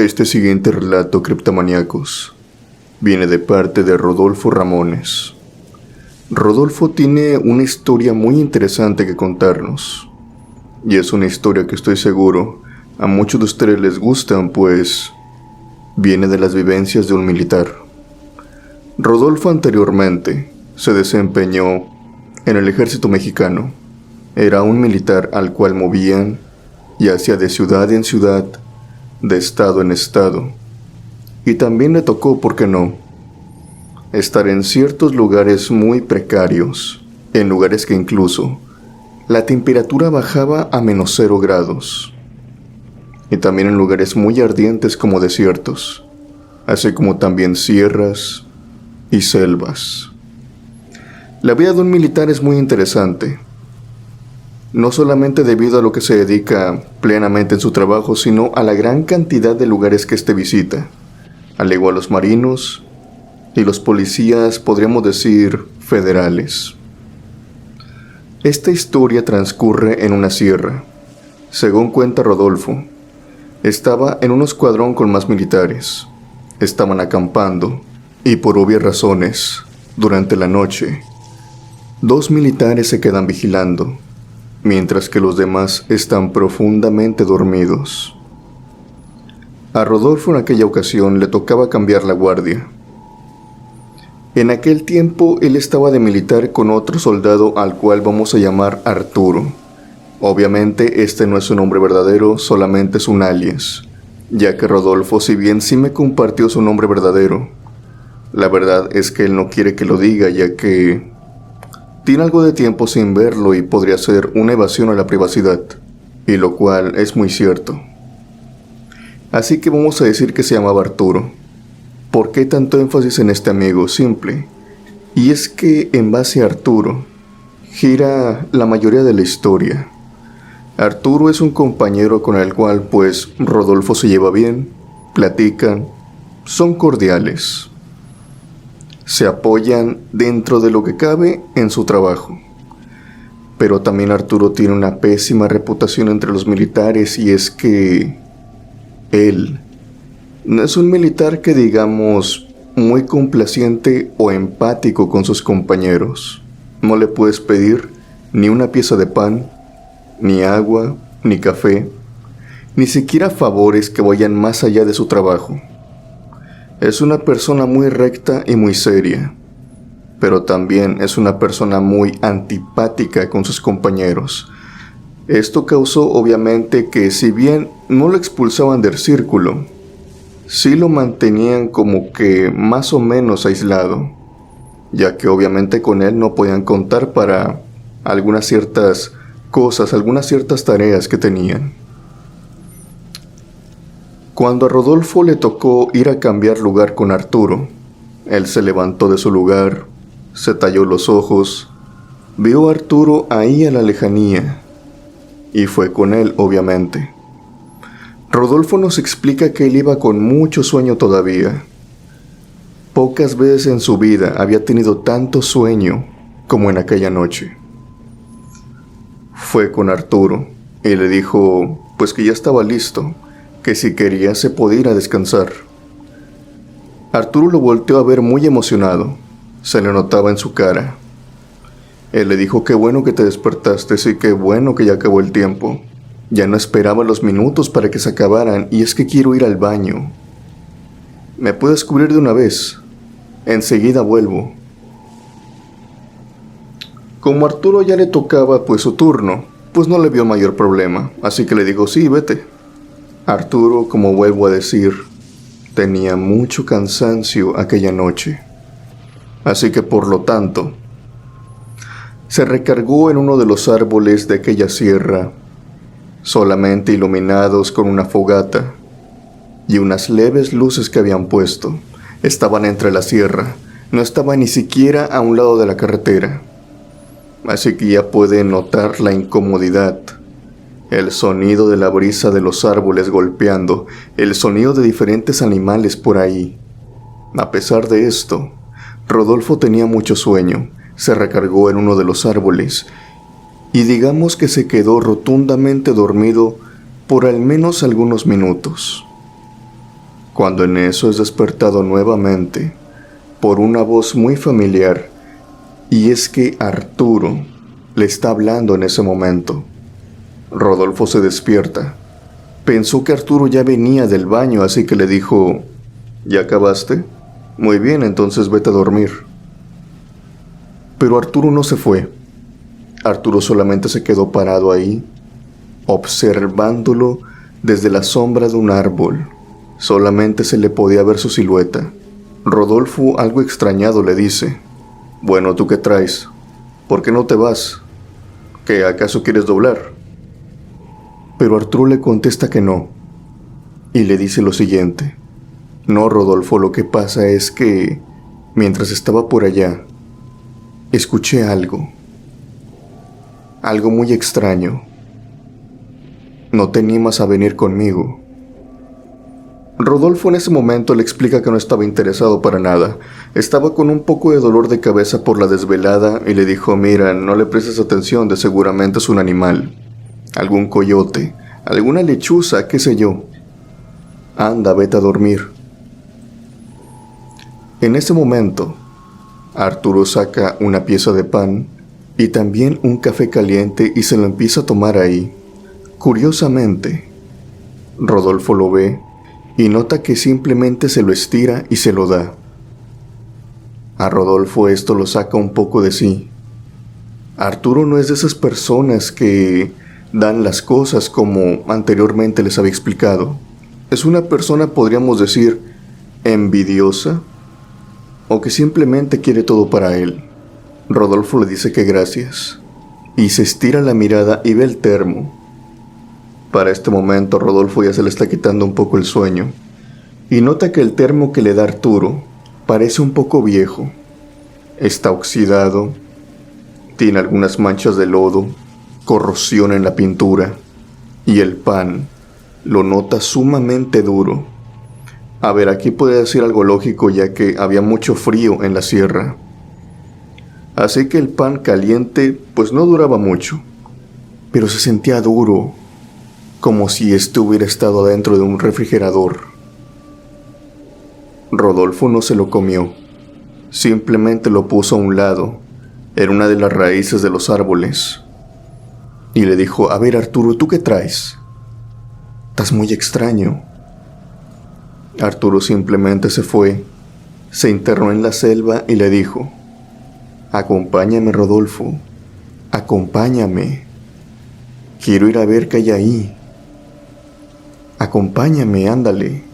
Este siguiente relato, criptomaníacos, viene de parte de Rodolfo Ramones. Rodolfo tiene una historia muy interesante que contarnos. Y es una historia que estoy seguro a muchos de ustedes les gustan, pues viene de las vivencias de un militar. Rodolfo anteriormente se desempeñó en el ejército mexicano. Era un militar al cual movían y hacía de ciudad en ciudad, de estado en estado. Y también le tocó, ¿por qué no?, estar en ciertos lugares muy precarios, en lugares que incluso la temperatura bajaba a -0 grados. Y también en lugares muy ardientes como desiertos, así como también sierras y selvas. La vida de un militar es muy interesante, no solamente debido a lo que se dedica plenamente en su trabajo, sino a la gran cantidad de lugares que éste visita, al igual los marinos y los policías, podríamos decir, federales. Esta historia transcurre en una sierra. Según cuenta Rodolfo, estaba en un escuadrón con más militares. Estaban acampando y, por obvias razones, durante la noche, 2 militares se quedan vigilando, mientras que los demás están profundamente dormidos. A Rodolfo en aquella ocasión le tocaba cambiar la guardia. En aquel tiempo él estaba de militar con otro soldado al cual vamos a llamar Arturo. Obviamente este no es su nombre verdadero, solamente es un alias, ya que Rodolfo, si bien sí me compartió su nombre verdadero, la verdad es que él no quiere que lo diga, ya que tiene algo de tiempo sin verlo y podría ser una evasión a la privacidad, y lo cual es muy cierto. Así que vamos a decir que se llamaba Arturo. ¿Por qué tanto énfasis en este amigo? Simple. Y es que en base a Arturo gira la mayoría de la historia. Arturo es un compañero con el cual pues Rodolfo se lleva bien, platican, son cordiales. Se apoyan dentro de lo que cabe en su trabajo. Pero también Arturo tiene una pésima reputación entre los militares, y es que él no es un militar que digamos muy complaciente o empático con sus compañeros. No le puedes pedir ni una pieza de pan, ni agua, ni café, ni siquiera favores que vayan más allá de su trabajo. Es una persona muy recta y muy seria, pero también es una persona muy antipática con sus compañeros. Esto causó obviamente que, si bien no lo expulsaban del círculo, sí lo mantenían como que más o menos aislado, ya que obviamente con él no podían contar para algunas ciertas cosas, algunas ciertas tareas que tenían. Cuando a Rodolfo le tocó ir a cambiar lugar con Arturo, él se levantó de su lugar, se talló los ojos, vio a Arturo ahí a la lejanía, y fue con él, obviamente. Rodolfo nos explica que él iba con mucho sueño todavía. Pocas veces en su vida había tenido tanto sueño como en aquella noche. Fue con Arturo y le dijo pues que ya estaba listo, que si quería se podía ir a descansar. Arturo lo volteó a ver muy emocionado, se le notaba en su cara. Él le dijo: qué bueno que te despertaste, sí, qué bueno que ya acabó el tiempo. Ya no esperaba los minutos para que se acabaran, y es que quiero ir al baño. ¿Me puedes cubrir de una vez? Enseguida vuelvo. Como a Arturo ya le tocaba pues su turno, pues no le vio mayor problema, así que le dijo: sí, vete. Arturo, como vuelvo a decir, tenía mucho cansancio aquella noche, así que por lo tanto se recargó en uno de los árboles de aquella sierra, solamente iluminados con una fogata y unas leves luces que habían puesto. Estaban entre la sierra, no estaba ni siquiera a un lado de la carretera, así que ya pueden notar la incomodidad. El sonido de la brisa de los árboles golpeando, el sonido de diferentes animales por ahí. A pesar de esto, Rodolfo tenía mucho sueño, se recargó en uno de los árboles y digamos que se quedó rotundamente dormido por al menos algunos minutos. cuando en eso es despertado nuevamente por una voz muy familiar, y es que Arturo le está hablando en ese momento. Rodolfo se despierta. Pensó que Arturo ya venía del baño, así que le dijo: ¿Ya acabaste? Muy bien, entonces vete a dormir. Pero Arturo no se fue. Arturo solamente se quedó parado ahí, observándolo desde la sombra de un árbol. Solamente se le podía ver su silueta. Rodolfo, algo extrañado, le dice: Bueno, ¿tú qué traes? ¿Por qué no te vas? ¿Qué, acaso quieres doblar? Pero Arturo le contesta que no, y le dice lo siguiente: No, Rodolfo, lo que pasa es que, mientras estaba por allá, escuché algo muy extraño. ¿No te animas a venir conmigo? Rodolfo en ese momento le explica que no estaba interesado para nada. Estaba con un poco de dolor de cabeza por la desvelada y le dijo: Mira, no le prestes atención, de seguramente es un animal. Algún coyote, alguna lechuza, qué sé yo. Anda, vete a dormir. En ese momento, Arturo saca una pieza de pan y también un café caliente y se lo empieza a tomar ahí. Curiosamente, Rodolfo lo ve y nota que simplemente se lo estira y se lo da. A Rodolfo esto lo saca un poco de sí. Arturo no es de esas personas que dan las cosas como anteriormente les había explicado. Es una persona, podríamos decir, envidiosa, o que simplemente quiere todo para él. Rodolfo le dice que gracias, y se estira la mirada y ve el termo. Para este momento Rodolfo ya se le está quitando un poco el sueño, y nota que el termo que le da Arturo parece un poco viejo. Está oxidado, tiene algunas manchas de lodo, corrosión en la pintura, y el pan lo nota sumamente duro. A ver, aquí puede decir algo lógico, ya que había mucho frío en la sierra. Así que el pan caliente pues no duraba mucho, pero se sentía duro, como si hubiera estado dentro de un refrigerador. Rodolfo no se lo comió, simplemente lo puso a un lado, en una de las raíces de los árboles, y le dijo: A ver, Arturo, ¿tú qué traes? Estás muy extraño. Arturo simplemente se fue, se internó en la selva y le dijo: Acompáñame, Rodolfo, acompáñame. Quiero ir a ver qué hay ahí. Acompáñame, ándale.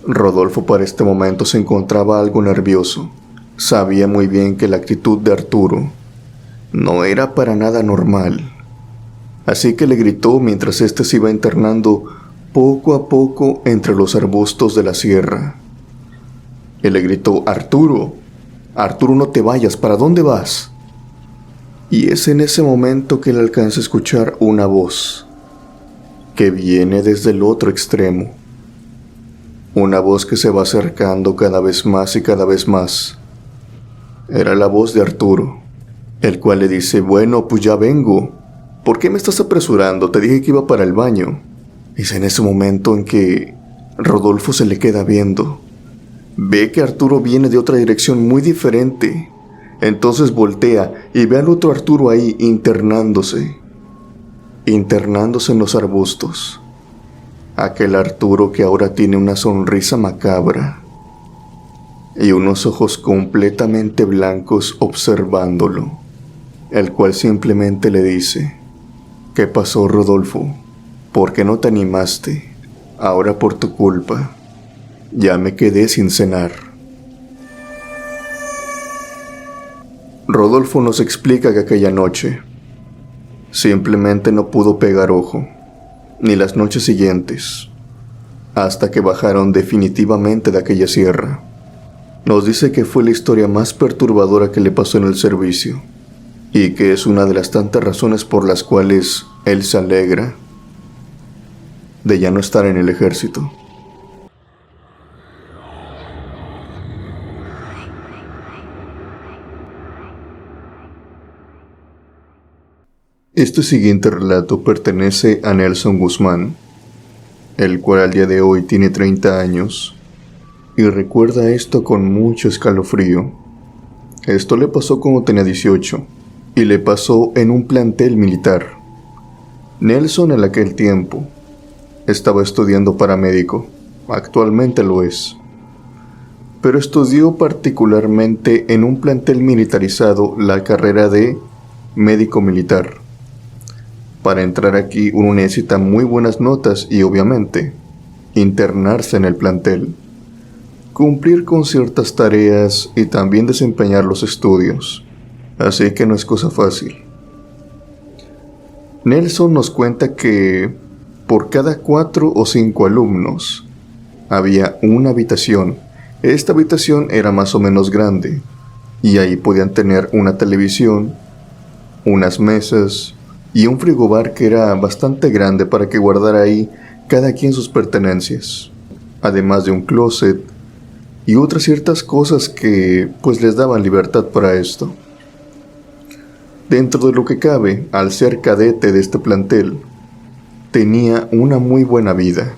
Rodolfo para este momento se encontraba algo nervioso. Sabía muy bien que la actitud de Arturo no era para nada normal. Así que le gritó mientras éste se iba internando poco a poco entre los arbustos de la sierra. Él le gritó: Arturo, Arturo, no te vayas, ¿para dónde vas? Y es en ese momento que él alcanza a escuchar una voz que viene desde el otro extremo. Una voz que se va acercando cada vez más y cada vez más. Era la voz de Arturo, el cual le dice: Bueno, pues ya vengo. ¿Por qué me estás apresurando? Te dije que iba para el baño. Es en ese momento en que Rodolfo se le queda viendo. Ve que Arturo viene de otra dirección muy diferente. Entonces voltea y ve al otro Arturo ahí internándose en los arbustos. Aquel Arturo que ahora tiene una sonrisa macabra y unos ojos completamente blancos observándolo, el cual simplemente le dice: ¿Qué pasó, Rodolfo? ¿Por qué no te animaste? Ahora por tu culpa ya me quedé sin cenar. Rodolfo nos explica que aquella noche simplemente no pudo pegar ojo, ni las noches siguientes, hasta que bajaron definitivamente de aquella sierra. Nos dice que fue la historia más perturbadora que le pasó en el servicio, y que es una de las tantas razones por las cuales él se alegra de ya no estar en el ejército. Este siguiente relato pertenece a Nelson Guzmán, el cual al día de hoy tiene 30 años y recuerda esto con mucho escalofrío. Esto le pasó cuando tenía 18 y le pasó en un plantel militar. Nelson en aquel tiempo estaba estudiando para médico, actualmente lo es, pero estudió particularmente en un plantel militarizado la carrera de médico militar. Para entrar aquí uno necesita muy buenas notas y obviamente internarse en el plantel, cumplir con ciertas tareas y también desempeñar los estudios, así que no es cosa fácil. Nelson nos cuenta que por cada 4 o 5 alumnos había una habitación. Esta habitación era más o menos grande y ahí podían tener una televisión, unas mesas y un frigobar que era bastante grande para que guardara ahí cada quien sus pertenencias, además de un closet y otras ciertas cosas que pues les daban libertad para esto. Dentro de lo que cabe, al ser cadete de este plantel, tenía una muy buena vida.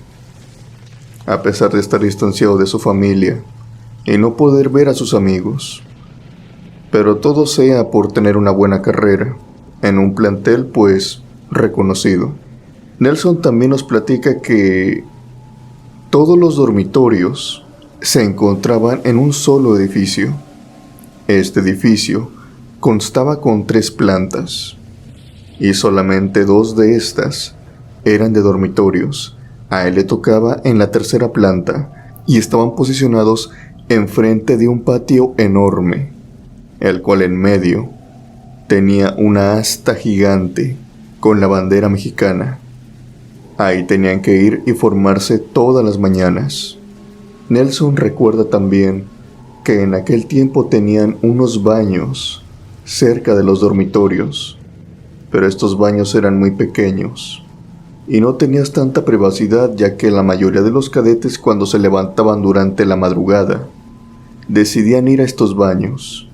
A pesar de estar distanciado de su familia y no poder ver a sus amigos. Pero todo sea por tener una buena carrera, en un plantel pues reconocido. Nelson también nos platica que todos los dormitorios se encontraban en un solo edificio. Este edificio constaba con 3 plantas y solamente 2 de estas eran de dormitorios. A él le tocaba en la 3ª planta y estaban posicionados enfrente de un patio enorme, el cual en medio tenía una asta gigante con la bandera mexicana. Ahí tenían que ir y formarse todas las mañanas. Nelson recuerda también que en aquel tiempo tenían unos baños cerca de los dormitorios, pero estos baños eran muy pequeños y no tenías tanta privacidad, ya que la mayoría de los cadetes cuando se levantaban durante la madrugada decidían ir a estos baños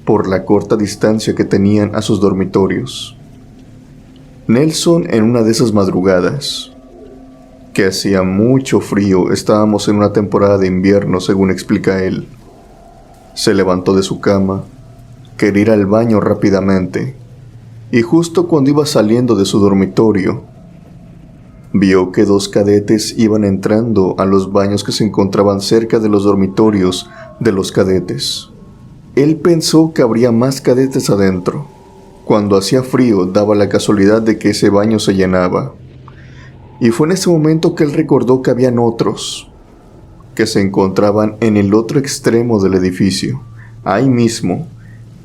por la corta distancia que tenían a sus dormitorios. Nelson, en una de esas madrugadas, que hacía mucho frío, estábamos en una temporada de invierno según explica él, se levantó de su cama, quería ir al baño rápidamente, y justo cuando iba saliendo de su dormitorio, vio que 2 cadetes iban entrando a los baños que se encontraban cerca de los dormitorios de los cadetes. Él pensó que habría más cadetes adentro. Cuando hacía frío, daba la casualidad de que ese baño se llenaba. Y fue en ese momento que él recordó que habían otros, que se encontraban en el otro extremo del edificio. Ahí mismo,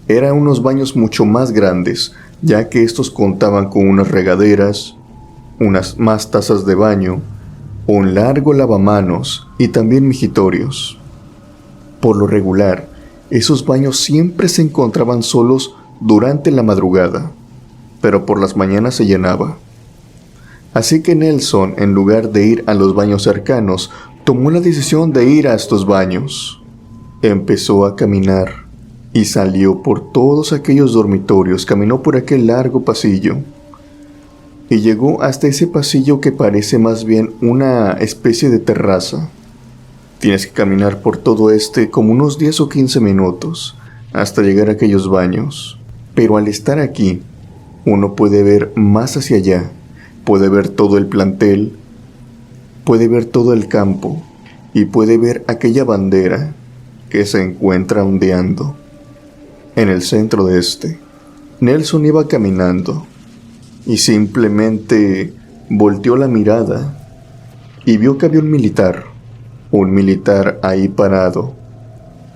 eran unos baños mucho más grandes, ya que estos contaban con unas regaderas, unas más tazas de baño, un largo lavamanos y también mijitorios. Por lo regular, esos baños siempre se encontraban solos durante la madrugada, pero por las mañanas se llenaba. Así que Nelson, en lugar de ir a los baños cercanos, tomó la decisión de ir a estos baños. Empezó a caminar y salió por todos aquellos dormitorios, caminó por aquel largo pasillo y llegó hasta ese pasillo que parece más bien una especie de terraza. Tienes que caminar por todo como unos 10 o 15 minutos hasta llegar a aquellos baños. Pero al estar aquí, uno puede ver más hacia allá, puede ver todo el plantel, puede ver todo el campo y puede ver aquella bandera que se encuentra ondeando en el centro de Nelson iba caminando y simplemente volteó la mirada y vio que había un militar ahí parado,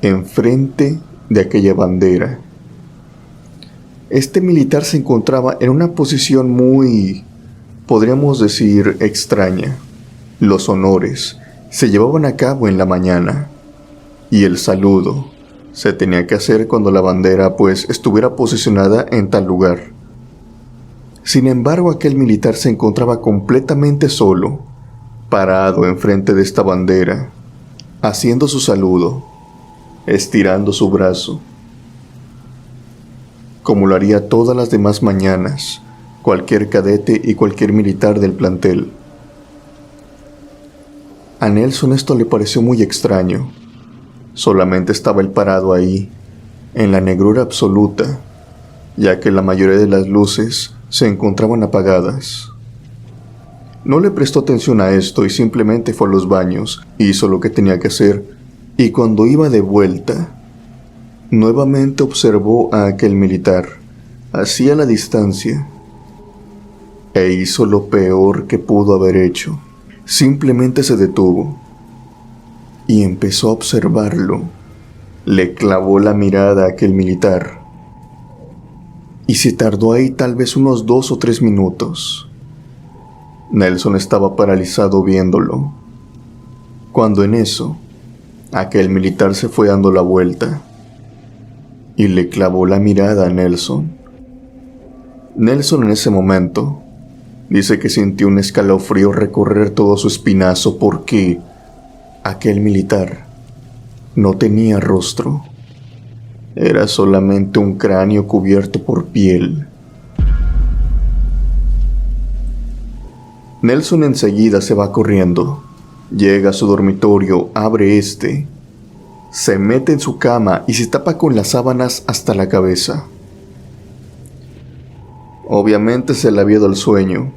enfrente de aquella bandera. Este militar se encontraba en una posición muy, podríamos decir, extraña. Los honores se llevaban a cabo en la mañana y el saludo se tenía que hacer cuando la bandera pues estuviera posicionada en tal lugar. Sin embargo, aquel militar se encontraba completamente solo, parado enfrente de esta bandera, haciendo su saludo, estirando su brazo, como lo haría todas las demás mañanas cualquier cadete y cualquier militar del plantel. A Nelson esto le pareció muy extraño, Solamente estaba él parado ahí, en la negrura absoluta, ya que la mayoría de las luces se encontraban apagadas. No le prestó atención a esto y simplemente fue a los baños, hizo lo que tenía que hacer, y cuando iba de vuelta, nuevamente observó a aquel militar, así a la distancia, e hizo lo peor que pudo haber hecho. Simplemente se detuvo y empezó a observarlo. Le clavó la mirada a aquel militar y se tardó ahí tal vez unos 2 o 3 minutos. Nelson estaba paralizado viéndolo, cuando en eso, aquel militar se fue dando la vuelta y le clavó la mirada a Nelson. Nelson en ese momento dice que sintió un escalofrío recorrer todo su espinazo porque aquel militar no tenía rostro. Era solamente un cráneo cubierto por piel. Nelson enseguida se va corriendo. Llega a su dormitorio, abre se mete en su cama y se tapa con las sábanas hasta la cabeza. Obviamente se le había ido el sueño.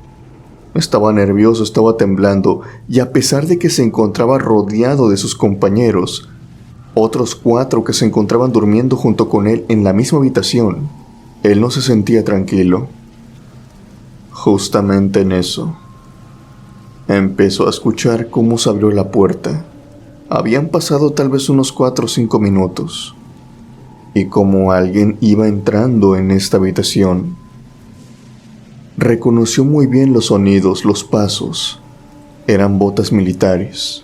Estaba nervioso, estaba temblando, y a pesar de que se encontraba rodeado de sus compañeros, otros 4 que se encontraban durmiendo junto con él en la misma habitación, él no se sentía tranquilo. Justamente en eso, empezó a escuchar cómo se abrió la puerta. Habían pasado tal vez unos 4 o 5 minutos, y como alguien iba entrando en esta habitación. Reconoció muy bien los sonidos, los pasos. Eran botas militares.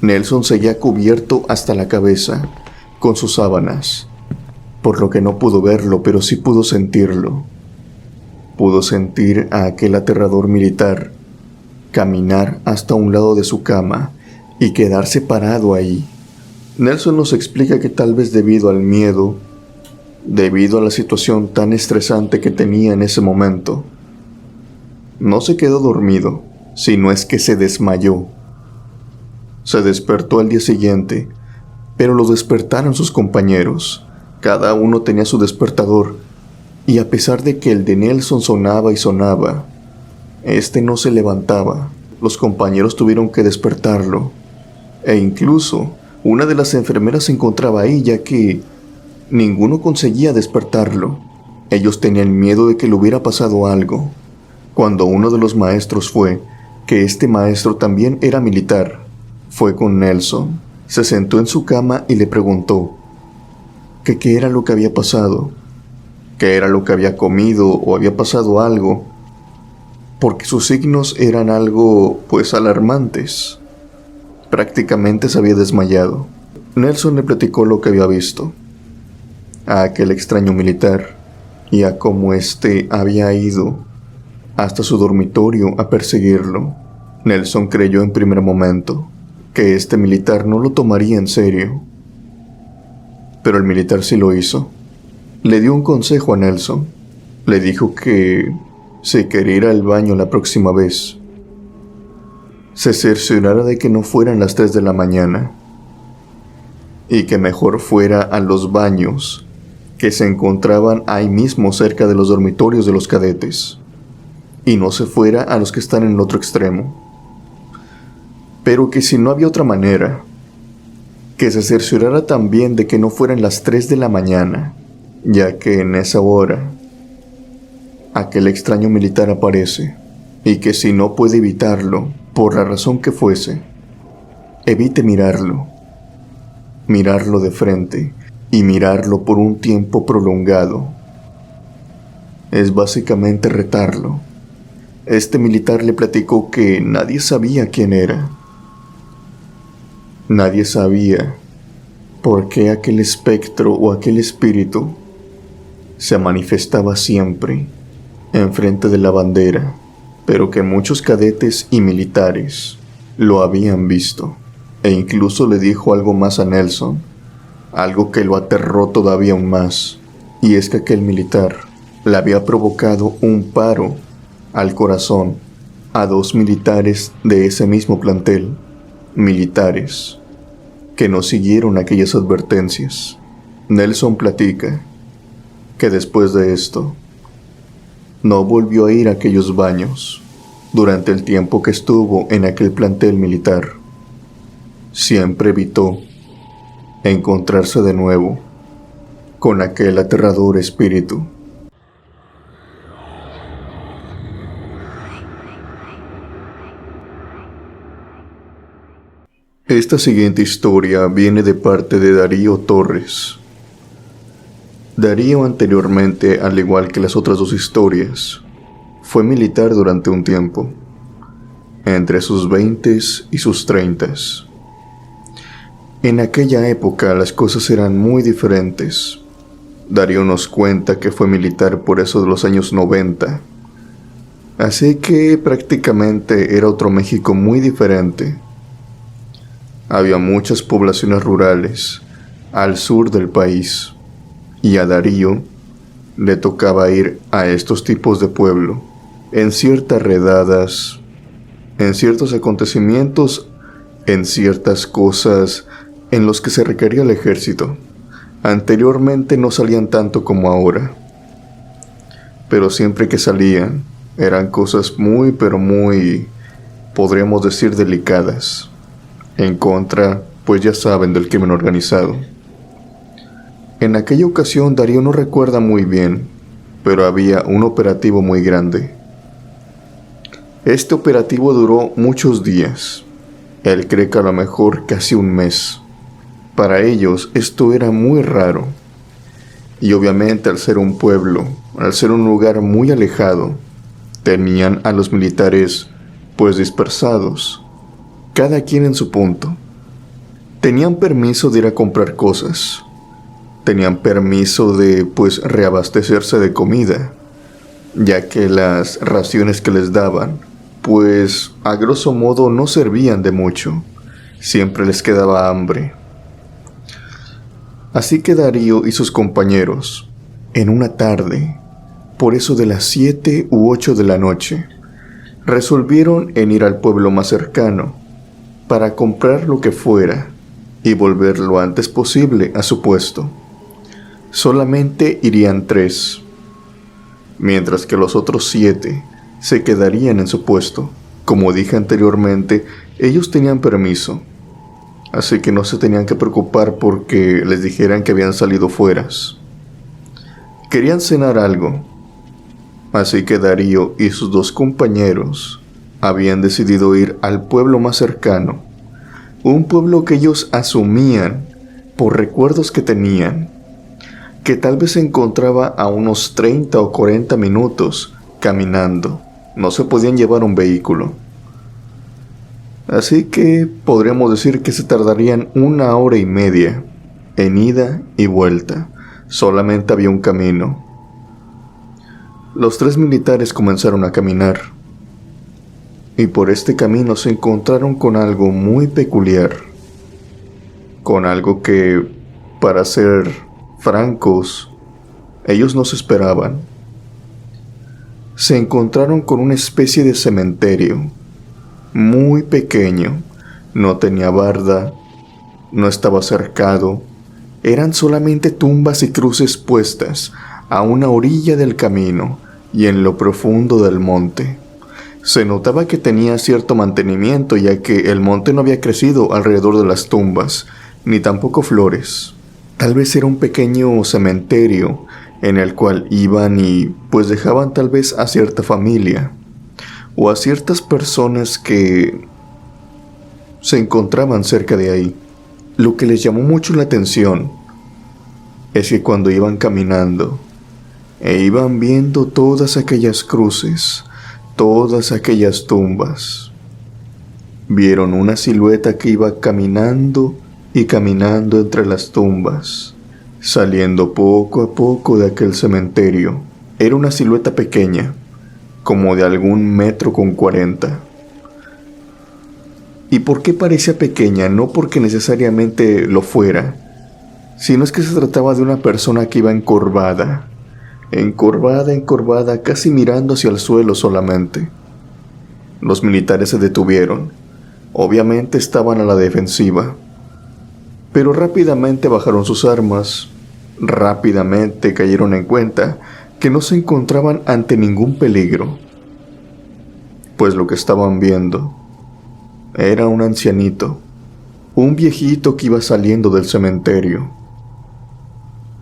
Nelson seguía cubierto hasta la cabeza, con sus sábanas, por lo que no pudo verlo, pero sí pudo sentirlo. Pudo sentir a aquel aterrador militar caminar hasta un lado de su cama y quedarse parado ahí. Nelson nos explica que tal vez debido al miedo, debido a la situación tan estresante que tenía en ese momento, no se quedó dormido, sino es que se desmayó. Se despertó al día siguiente, pero lo despertaron sus compañeros. Cada uno tenía su despertador, y a pesar de que el de Nelson sonaba y sonaba, este no se levantaba. Los compañeros tuvieron que despertarlo, e incluso una de las enfermeras se encontraba ahí, ya que ninguno conseguía despertarlo. Ellos tenían miedo de que le hubiera pasado algo. Cuando uno de los maestros fue, que este maestro también era militar, fue con Nelson, se sentó en su cama y le preguntó que qué era lo que había pasado, qué era lo que había comido o había pasado algo, porque sus signos eran algo, pues, alarmantes. Prácticamente se había desmayado. Nelson le platicó lo que había visto, a aquel extraño militar, y a cómo éste había ido hasta su dormitorio a perseguirlo. Nelson creyó en primer momento que este militar no lo tomaría en serio, pero el militar sí lo hizo. Le dio un consejo a Nelson. Le dijo que si quería ir al baño la próxima vez, se cerciorara de que no fueran las 3 de la mañana y que mejor fuera a los baños que se encontraban ahí mismo cerca de los dormitorios de los cadetes y no se fuera a los que están en el otro extremo, pero que si no había otra manera, que se cerciorara también de que no fueran las 3 de la mañana, ya que en esa hora aquel extraño militar aparece, y que si no puede evitarlo, por la razón que fuese, evite mirarlo de frente y mirarlo por un tiempo prolongado. Es básicamente retarlo. Este militar le platicó que nadie sabía quién era. Nadie sabía por qué aquel espectro o aquel espíritu se manifestaba siempre enfrente de la bandera, pero que muchos cadetes y militares lo habían visto, e incluso le dijo algo más a Nelson, algo que lo aterró todavía aún más, y es que aquel militar le había provocado un paro al corazón a 2 militares de ese mismo plantel, militares que no siguieron aquellas advertencias. Nelson platica que después de esto no volvió a ir a aquellos baños durante el tiempo que estuvo en aquel plantel militar. Siempre evitó encontrarse de nuevo con aquel aterrador espíritu. Esta siguiente historia viene de parte de Darío Torres. Darío anteriormente, al igual que las otras 2 historias, fue militar durante un tiempo, entre sus 20s y sus 30s. En aquella época las cosas eran muy diferentes. Darío nos cuenta que fue militar por eso de los años 90, así que prácticamente era otro México muy diferente. Había muchas poblaciones rurales al sur del país, y a Darío le tocaba ir a estos tipos de pueblo en ciertas redadas, en ciertos acontecimientos, en ciertas cosas en los que se requería el ejército. Anteriormente no salían tanto como ahora, pero siempre que salían eran cosas muy, pero muy, podríamos decir, delicadas, en contra, pues ya saben, del crimen organizado. En aquella ocasión Darío no recuerda muy bien, pero había un operativo muy grande. Este operativo duró muchos días. Él cree que a lo mejor casi un mes. Para ellos esto era muy raro. Y obviamente al ser un pueblo, al ser un lugar muy alejado, tenían a los militares pues dispersados, cada quien en su punto. Tenían permiso de ir a comprar cosas. Tenían permiso de pues reabastecerse de comida, ya que las raciones que les daban pues a grosso modo no servían de mucho. Siempre les quedaba hambre. Así que Darío y sus compañeros, en una tarde, por eso de las 7 u 8 de la noche, resolvieron en ir al pueblo más cercano para comprar lo que fuera y volver lo antes posible a su puesto. Solamente irían 3, mientras que los otros 7 se quedarían en su puesto. Como dije anteriormente, ellos tenían permiso, así que no se tenían que preocupar porque les dijeran que habían salido fueras. Querían cenar algo, así que Darío y sus 2 compañeros habían decidido ir al pueblo más cercano, un pueblo que ellos asumían, por recuerdos que tenían, que tal vez se encontraba a unos 30 o 40 minutos caminando. No se podían llevar un vehículo. Así que podríamos decir que se tardarían 1 hora y media en ida y vuelta. Solamente había un camino. Los 3 militares comenzaron a caminar. Y por este camino se encontraron con algo muy peculiar. Con algo que, para ser francos, ellos no se esperaban. Se encontraron con una especie de cementerio, muy pequeño, no tenía barda, no estaba cercado, eran solamente tumbas y cruces puestas a una orilla del camino y en lo profundo del monte. Se notaba que tenía cierto mantenimiento, ya que el monte no había crecido alrededor de las tumbas, ni tampoco flores. Tal vez era un pequeño cementerio en el cual iban y pues dejaban tal vez a cierta familia o a ciertas personas que se encontraban cerca de ahí. Lo que les llamó mucho la atención es que cuando iban caminando e iban viendo todas aquellas cruces, todas aquellas tumbas, vieron una silueta que iba caminando y caminando entre las tumbas, saliendo poco a poco de aquel cementerio. Era una silueta pequeña, como de algún 1,40 m. ¿Y por qué parecía pequeña? No porque necesariamente lo fuera, sino es que se trataba de una persona que iba encorvada, casi mirando hacia el suelo solamente. Los militares se detuvieron. Obviamente estaban a la defensiva, pero rápidamente bajaron sus armas. Rápidamente cayeron en cuenta que no se encontraban ante ningún peligro, pues lo que estaban viendo era un ancianito, un viejito que iba saliendo del cementerio.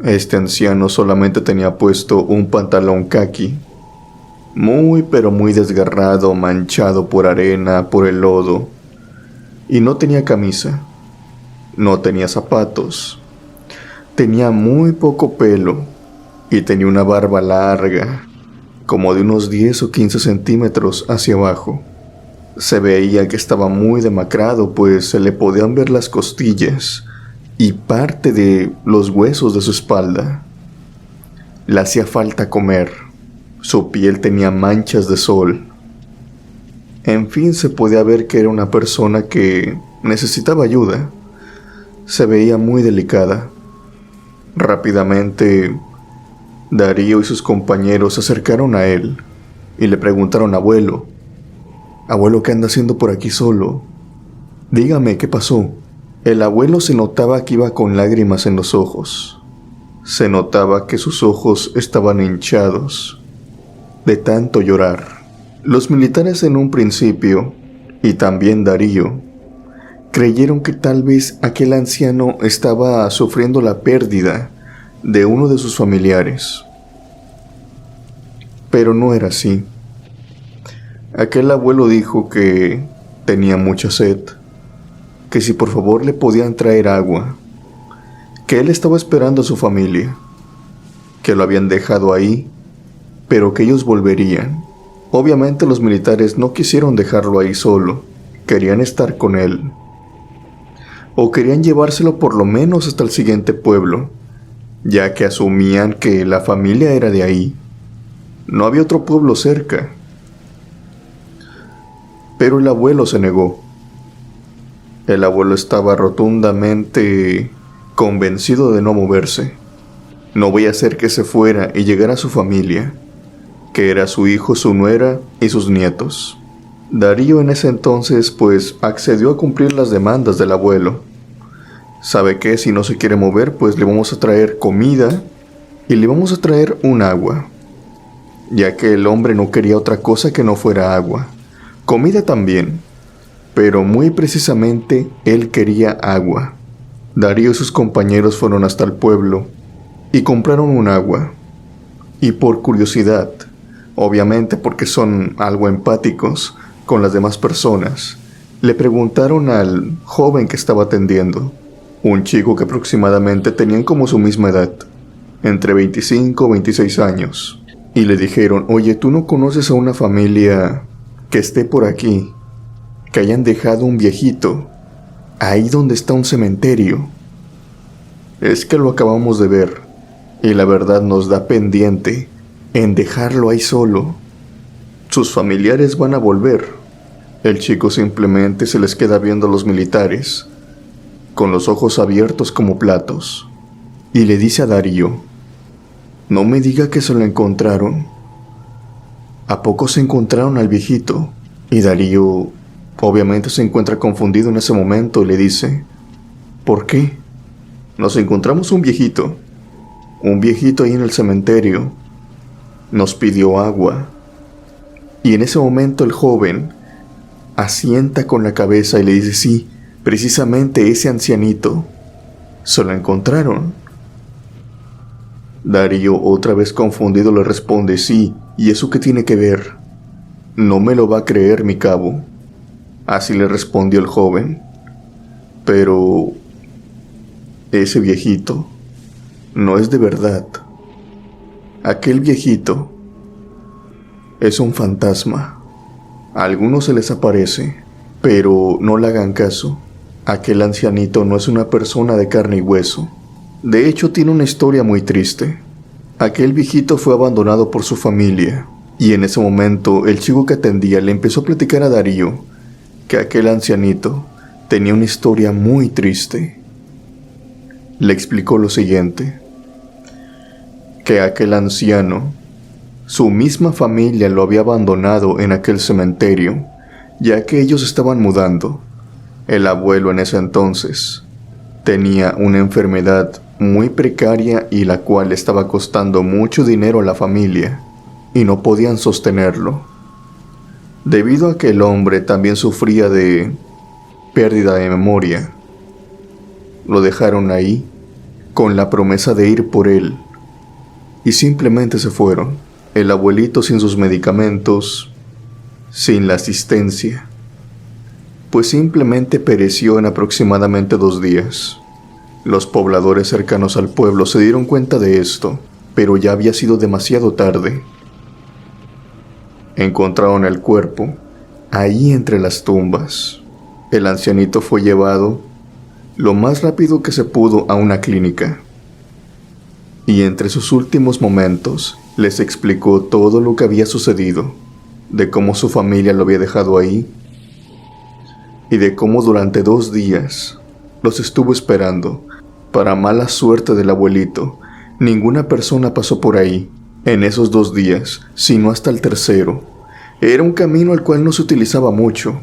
Este anciano solamente tenía puesto un pantalón caqui, muy pero muy desgarrado, manchado por arena, por el lodo, y no tenía camisa, no tenía zapatos, tenía muy poco pelo y tenía una barba larga, como de unos 10 o 15 centímetros hacia abajo. Se veía que estaba muy demacrado, pues se le podían ver las costillas y parte de los huesos de su espalda. Le hacía falta comer. Su piel tenía manchas de sol. En fin, se podía ver que era una persona que necesitaba ayuda. Se veía muy delicada. Rápidamente, Darío y sus compañeros se acercaron a él y le preguntaron: abuelo, ¿qué anda haciendo por aquí solo? Dígame, ¿qué pasó? El abuelo se notaba que iba con lágrimas en los ojos. Se notaba que sus ojos estaban hinchados de tanto llorar. Los militares en un principio, y también Darío, creyeron que tal vez aquel anciano estaba sufriendo la pérdida de uno de sus familiares. Pero no era así. Aquel abuelo dijo que tenía mucha sed, que si por favor le podían traer agua, que él estaba esperando a su familia, que lo habían dejado ahí, pero que ellos volverían. Obviamente los militares no quisieron dejarlo ahí solo, querían estar con él, o querían llevárselo por lo menos hasta el siguiente pueblo, ya que asumían que la familia era de ahí. No había otro pueblo cerca. Pero el abuelo se negó. El abuelo estaba rotundamente convencido de no moverse. No voy a hacer que se fuera y llegara a su familia, que era su hijo, su nuera y sus nietos. Darío en ese entonces pues accedió a cumplir las demandas del abuelo. ¿Sabe qué? Si no se quiere mover, pues le vamos a traer comida y le vamos a traer un agua, ya que el hombre no quería otra cosa que no fuera agua. Comida también, pero muy precisamente él quería agua. Darío y sus compañeros fueron hasta el pueblo y compraron un agua. Y por curiosidad, obviamente porque son algo empáticos con las demás personas, le preguntaron al joven que estaba atendiendo, un chico que aproximadamente tenían como su misma edad, entre 25 o 26 años, y le dijeron: oye, ¿tú no conoces a una familia que esté por aquí, que hayan dejado un viejito ahí donde está un cementerio? Es que lo acabamos de ver y la verdad nos da pendiente en dejarlo ahí solo. Sus familiares van a volver. El chico simplemente se les queda viendo a los militares, con los ojos abiertos como platos, y le dice a Darío: no me diga que se lo encontraron. ¿A poco se encontraron al viejito? Y Darío obviamente se encuentra confundido en ese momento y le dice: ¿por qué? Nos encontramos un viejito ahí en el cementerio. Nos pidió agua. Y en ese momento el joven asienta con la cabeza y le dice: sí, precisamente ese ancianito. Se lo encontraron. Darío, otra vez confundido, le responde: sí, ¿y eso qué tiene que ver? No me lo va a creer, mi cabo. Así le respondió el joven. Pero ese viejito no es de verdad. Aquel viejito es un fantasma. A algunos se les aparece, pero no le hagan caso. Aquel ancianito no es una persona de carne y hueso. De hecho, tiene una historia muy triste. Aquel viejito fue abandonado por su familia, y en ese momento el chico que atendía le empezó a platicar a Darío que aquel ancianito tenía una historia muy triste. Le explicó lo siguiente: que aquel anciano, su misma familia lo había abandonado en aquel cementerio, ya que ellos estaban mudando. El abuelo en ese entonces tenía una enfermedad muy precaria y la cual estaba costando mucho dinero a la familia y no podían sostenerlo. Debido a que el hombre también sufría de pérdida de memoria, lo dejaron ahí con la promesa de ir por él y simplemente se fueron. El abuelito sin sus medicamentos, sin la asistencia, pues simplemente pereció en aproximadamente 2 días. Los pobladores cercanos al pueblo se dieron cuenta de esto, pero ya había sido demasiado tarde. Encontraron el cuerpo ahí entre las tumbas. El ancianito fue llevado lo más rápido que se pudo a una clínica. Y entre sus últimos momentos les explicó todo lo que había sucedido, de cómo su familia lo había dejado ahí y de cómo durante 2 días los estuvo esperando. Para mala suerte del abuelito, ninguna persona pasó por ahí en esos 2 días, sino hasta el tercero. Era un camino al cual no se utilizaba mucho,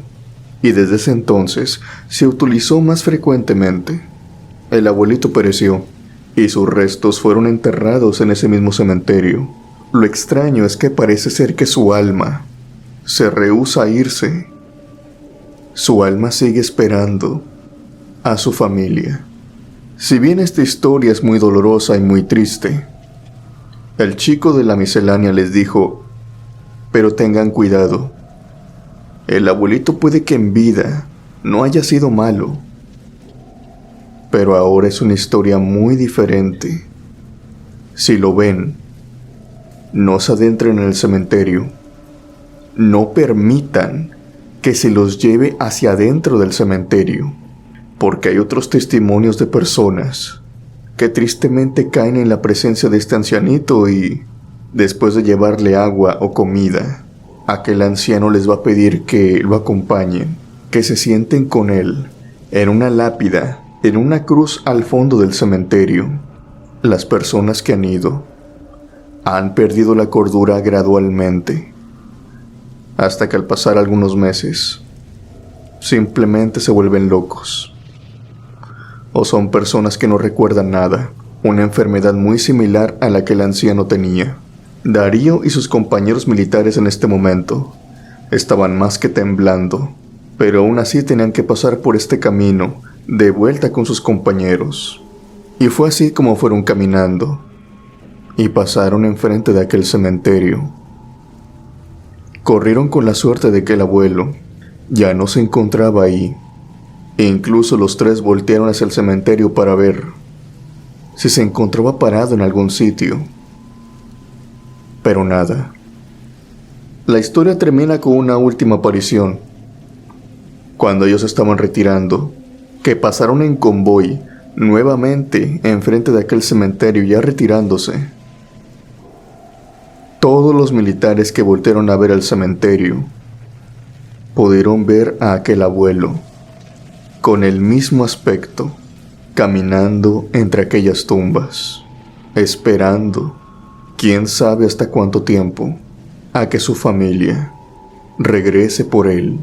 y desde ese entonces se utilizó más frecuentemente. El abuelito pereció, y sus restos fueron enterrados en ese mismo cementerio. Lo extraño es que parece ser que su alma se rehúsa a irse. Su alma sigue esperando a su familia. Si bien esta historia es muy dolorosa y muy triste, el chico de la miscelánea les dijo: pero tengan cuidado. El abuelito puede que en vida no haya sido malo, pero ahora es una historia muy diferente. Si lo ven, no se adentren en el cementerio. No permitan que se los lleve hacia adentro del cementerio, porque hay otros testimonios de personas que tristemente caen en la presencia de este ancianito y, después de llevarle agua o comida, aquel anciano les va a pedir que lo acompañen, que se sienten con él en una lápida, en una cruz al fondo del cementerio. Las personas que han ido han perdido la cordura gradualmente, hasta que al pasar algunos meses simplemente se vuelven locos. O son personas que no recuerdan nada, una enfermedad muy similar a la que el anciano tenía. Darío y sus compañeros militares en este momento estaban más que temblando, pero aún así tenían que pasar por este camino de vuelta con sus compañeros. Y fue así como fueron caminando y pasaron enfrente de aquel cementerio. Corrieron con la suerte de que el abuelo ya no se encontraba ahí. E incluso los 3 voltearon hacia el cementerio para ver si se encontraba parado en algún sitio. Pero nada. La historia termina con una última aparición. Cuando ellos estaban retirando, que pasaron en convoy nuevamente enfrente de aquel cementerio ya retirándose. Todos los militares que voltearon a ver el cementerio pudieron ver a aquel abuelo con el mismo aspecto, caminando entre aquellas tumbas, esperando, quién sabe hasta cuánto tiempo, a que su familia regrese por él.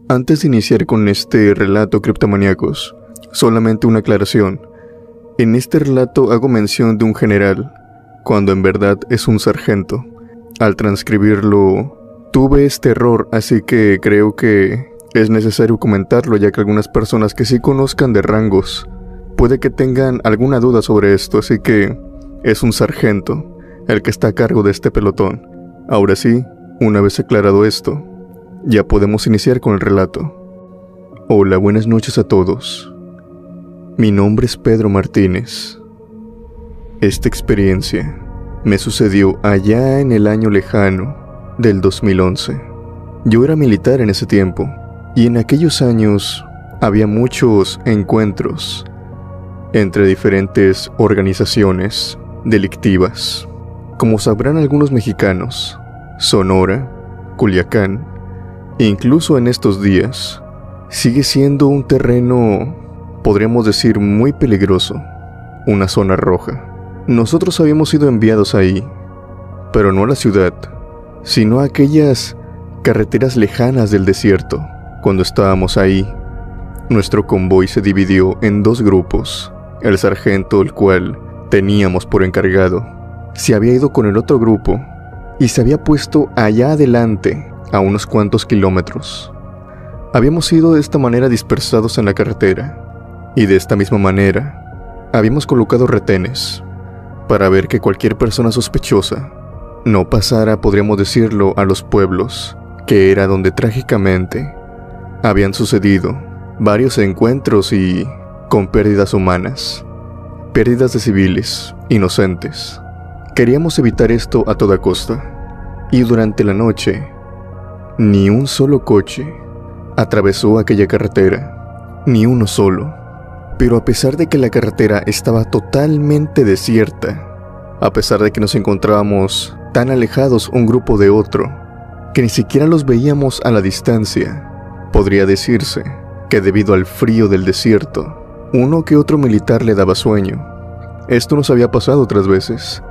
Antes de iniciar con este relato, criptomaníacos, solamente una aclaración. En este relato hago mención de un general, cuando en verdad es un sargento. Al transcribirlo, tuve este error, así que creo que es necesario comentarlo, ya que algunas personas que sí conozcan de rangos puede que tengan alguna duda sobre esto, así que es un sargento el que está a cargo de este pelotón. Ahora sí, una vez aclarado esto, ya podemos iniciar con el relato. Hola, buenas noches a todos. Mi nombre es Pedro Martínez. Esta experiencia me sucedió allá en el año lejano del 2011. Yo era militar en ese tiempo, y en aquellos años había muchos encuentros entre diferentes organizaciones delictivas. Como sabrán algunos mexicanos, Sonora, Culiacán, incluso en estos días, sigue siendo un terreno, podríamos decir, muy peligroso, una zona roja. Nosotros habíamos sido enviados ahí, pero no a la ciudad, sino a aquellas carreteras lejanas del desierto. Cuando estábamos ahí, nuestro convoy se dividió en 2 grupos. El sargento, el cual teníamos por encargado, se había ido con el otro grupo y se había puesto allá adelante, a unos cuantos kilómetros. Habíamos sido de esta manera dispersados en la carretera, y de esta misma manera habíamos colocado retenes para ver que cualquier persona sospechosa no pasara, podríamos decirlo, a los pueblos, que era donde trágicamente habían sucedido varios encuentros y con pérdidas humanas, pérdidas de civiles inocentes. Queríamos evitar esto a toda costa, y durante la noche ni un solo coche atravesó aquella carretera, ni uno solo. Pero a pesar de que la carretera estaba totalmente desierta, a pesar de que nos encontrábamos tan alejados un grupo de otro, que ni siquiera los veíamos a la distancia, podría decirse que debido al frío del desierto, uno que otro militar le daba sueño. Esto nos había pasado otras veces,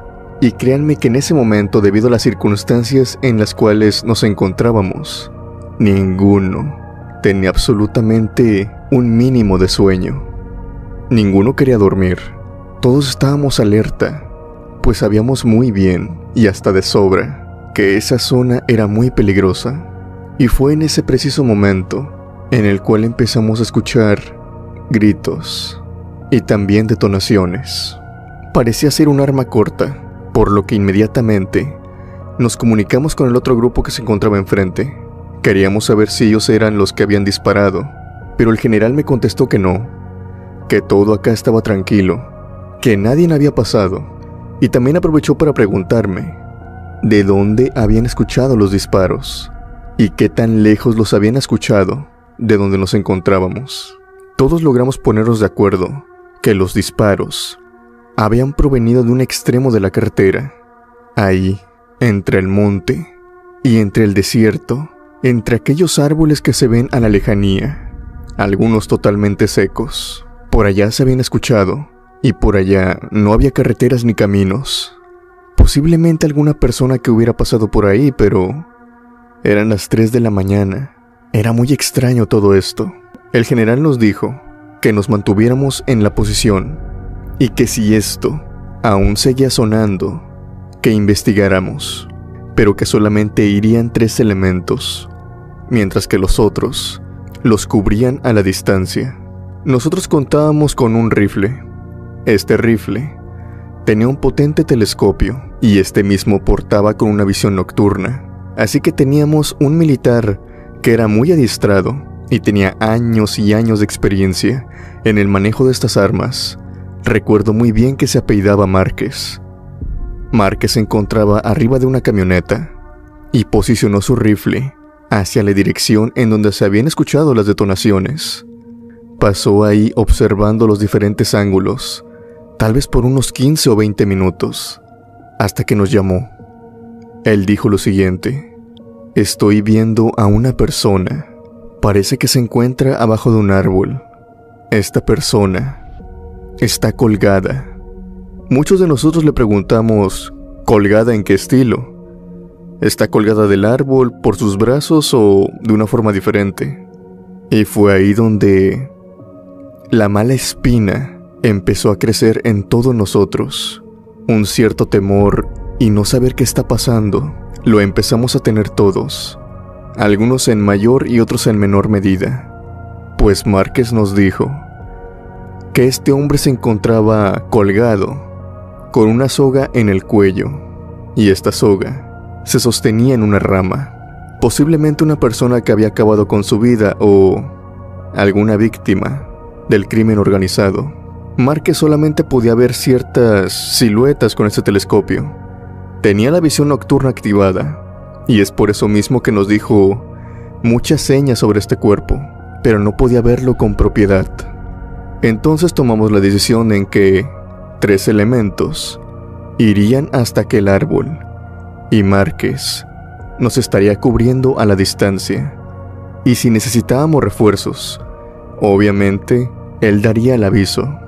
y créanme que en ese momento, debido a las circunstancias en las cuales nos encontrábamos, ninguno tenía absolutamente un mínimo de sueño. Ninguno quería dormir. Todos estábamos alerta, pues sabíamos muy bien, y hasta de sobra, que esa zona era muy peligrosa. Y fue en ese preciso momento en el cual empezamos a escuchar gritos y también detonaciones. Parecía ser un arma corta, por lo que inmediatamente nos comunicamos con el otro grupo que se encontraba enfrente. Queríamos saber si ellos eran los que habían disparado, pero el general me contestó que no, que todo acá estaba tranquilo, que nadie había pasado, y también aprovechó para preguntarme de dónde habían escuchado los disparos y qué tan lejos los habían escuchado de donde nos encontrábamos. Todos logramos ponernos de acuerdo que los disparos habían provenido de un extremo de la carretera, ahí, entre el monte y entre el desierto, entre aquellos árboles que se ven a la lejanía, algunos totalmente secos. Por allá se habían escuchado, y por allá no había carreteras ni caminos. Posiblemente alguna persona que hubiera pasado por ahí, pero eran las 3 de la mañana. Era muy extraño todo esto. El general nos dijo que nos mantuviéramos en la posición, y que si esto aún seguía sonando, que investigáramos, pero que solamente irían 3 elementos, mientras que los otros los cubrían a la distancia. Nosotros contábamos con un rifle. Este rifle tenía un potente telescopio, y este mismo portaba con una visión nocturna, así que teníamos un militar que era muy adiestrado y tenía años y años de experiencia en el manejo de estas armas. Recuerdo muy bien que se apellidaba Márquez. Márquez se encontraba arriba de una camioneta y posicionó su rifle hacia la dirección en donde se habían escuchado las detonaciones. Pasó ahí observando los diferentes ángulos, tal vez por unos 15 o 20 minutos, hasta que nos llamó. Él dijo lo siguiente: estoy viendo a una persona. Parece que se encuentra abajo de un árbol. Esta persona está colgada. Muchos de nosotros le preguntamos, ¿colgada en qué estilo? ¿Está colgada del árbol, por sus brazos o de una forma diferente? Y fue ahí donde la mala espina empezó a crecer en todos nosotros. Un cierto temor y no saber qué está pasando lo empezamos a tener todos, algunos en mayor y otros en menor medida, pues Márquez nos dijo que este hombre se encontraba colgado con una soga en el cuello, y esta soga se sostenía en una rama. Posiblemente una persona que había acabado con su vida o alguna víctima del crimen organizado. Márquez solamente podía ver ciertas siluetas con este telescopio. Tenía la visión nocturna activada, y es por eso mismo que nos dijo muchas señas sobre este cuerpo, pero no podía verlo con propiedad. Entonces tomamos la decisión en que 3 elementos irían hasta aquel árbol y Márquez nos estaría cubriendo a la distancia. Y si necesitábamos refuerzos, obviamente él daría el aviso.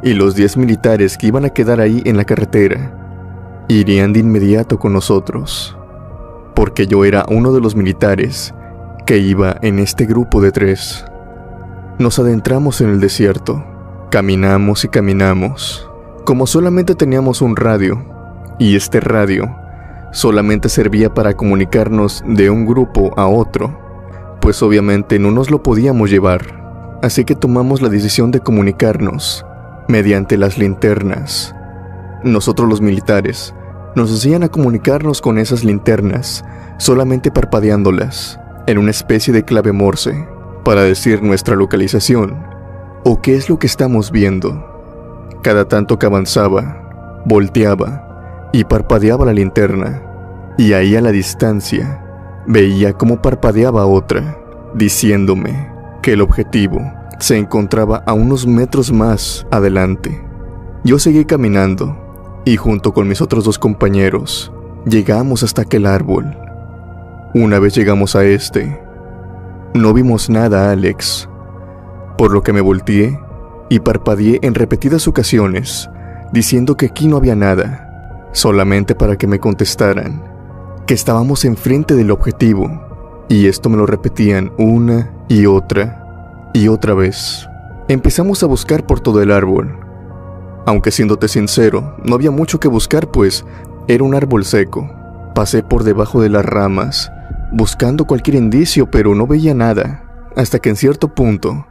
Y los 10 militares que iban a quedar ahí en la carretera irían de inmediato con nosotros, porque yo era uno de los militares que iba en este grupo de 3. Nos adentramos en el desierto, caminamos y caminamos. Como solamente teníamos un radio, y este radio solamente servía para comunicarnos de un grupo a otro, pues obviamente no nos lo podíamos llevar, así que tomamos la decisión de comunicarnos mediante las linternas. Nosotros los militares nos hacían a comunicarnos con esas linternas, solamente parpadeándolas, en una especie de clave Morse, para decir nuestra localización, o qué es lo que estamos viendo. Cada tanto que avanzaba, volteaba y parpadeaba la linterna, y ahí a la distancia veía cómo parpadeaba otra, diciéndome que el objetivo se encontraba a unos metros más adelante. Yo seguí caminando y junto con mis otros 2 compañeros llegamos hasta aquel árbol. Una vez llegamos a este, no vimos nada, Alex, por lo que me volteé y parpadeé en repetidas ocasiones diciendo que aquí no había nada, solamente para que me contestaran que estábamos enfrente del objetivo, y esto me lo repetían una y otra vez. Empezamos a buscar por todo el árbol, aunque siéndote sincero, no había mucho que buscar, pues era un árbol seco. Pasé por debajo de las ramas, buscando cualquier indicio, pero no veía nada, hasta que en cierto punto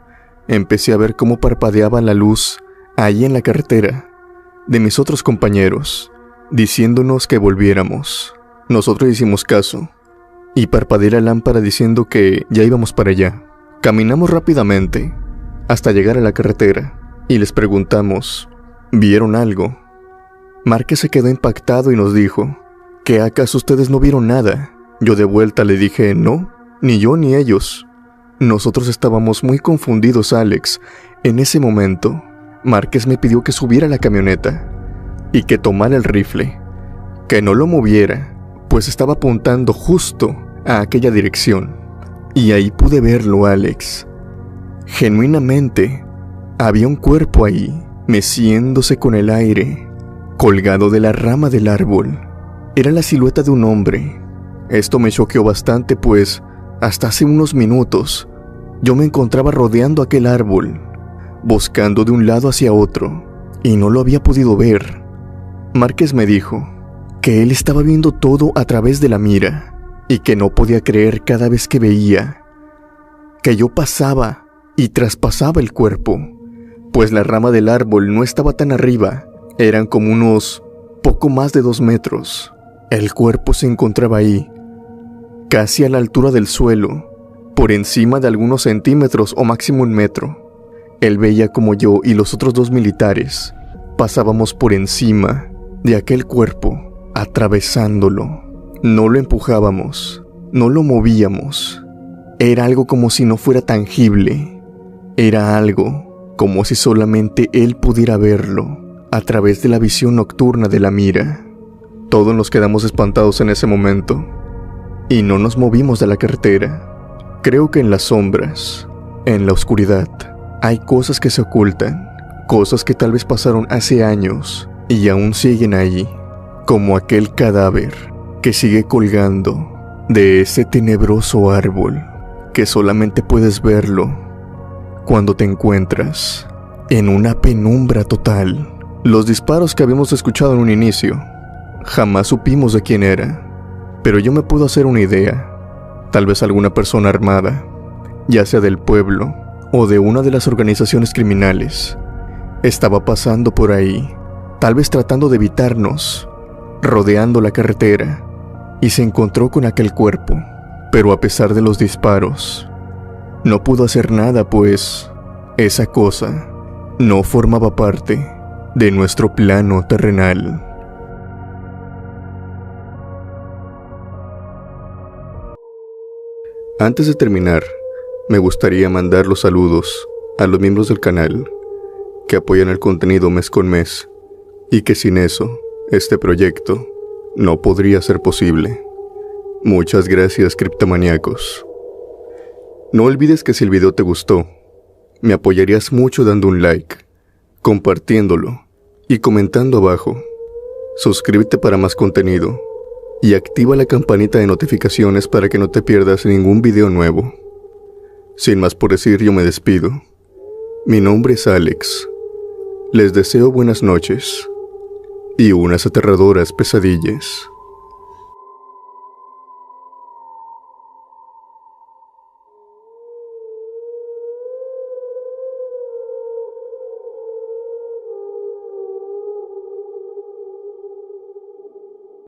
empecé a ver cómo parpadeaba la luz ahí en la carretera de mis otros compañeros, diciéndonos que volviéramos. Nosotros hicimos caso y parpadeé la lámpara diciendo que ya íbamos para allá. Caminamos rápidamente hasta llegar a la carretera y les preguntamos, ¿vieron algo? Márquez se quedó impactado y nos dijo, ¿que acaso ustedes no vieron nada? Yo de vuelta le dije, no, ni yo ni ellos. Nosotros estábamos muy confundidos, Alex. En ese momento, Márquez me pidió que subiera a la camioneta y que tomara el rifle, que no lo moviera, pues estaba apuntando justo a aquella dirección. Y ahí pude verlo, Alex. Genuinamente, había un cuerpo ahí, meciéndose con el aire, colgado de la rama del árbol. Era la silueta de un hombre. Esto me choqueó bastante, pues hasta hace unos minutos yo me encontraba rodeando aquel árbol, buscando de un lado hacia otro, y no lo había podido ver. Márquez me dijo que él estaba viendo todo a través de la mira, y que no podía creer cada vez que veía que yo pasaba y traspasaba el cuerpo, pues la rama del árbol no estaba tan arriba, eran como unos poco más de 2 metros. El cuerpo se encontraba ahí, casi a la altura del suelo, por encima de algunos centímetros o máximo 1 metro. Él veía como yo y los otros 2 militares pasábamos por encima de aquel cuerpo, atravesándolo. No lo empujábamos, no lo movíamos. Era algo como si no fuera tangible. Era algo como si solamente él pudiera verlo a través de la visión nocturna de la mira. Todos nos quedamos espantados en ese momento y no nos movimos de la carretera. Creo que en las sombras, en la oscuridad, hay cosas que se ocultan, cosas que tal vez pasaron hace años y aún siguen ahí, como aquel cadáver que sigue colgando de ese tenebroso árbol, que solamente puedes verlo cuando te encuentras en una penumbra total. Los disparos que habíamos escuchado en un inicio, jamás supimos de quién era, pero yo me puedo hacer una idea. Tal vez alguna persona armada, ya sea del pueblo o de una de las organizaciones criminales, estaba pasando por ahí, tal vez tratando de evitarnos, rodeando la carretera, y se encontró con aquel cuerpo. Pero a pesar de los disparos, no pudo hacer nada, pues esa cosa no formaba parte de nuestro plano terrenal. Antes de terminar, me gustaría mandar los saludos a los miembros del canal que apoyan el contenido mes con mes y que sin eso Este proyecto no podría ser posible. Muchas gracias, criptomaníacos. No olvides que si el video te gustó, me apoyarías mucho dando un like, compartiéndolo y comentando abajo. Suscríbete para más contenido y activa la campanita de notificaciones para que no te pierdas ningún video nuevo. Sin más por decir, yo me despido. Mi nombre es Alex. Les deseo buenas noches y unas aterradoras pesadillas.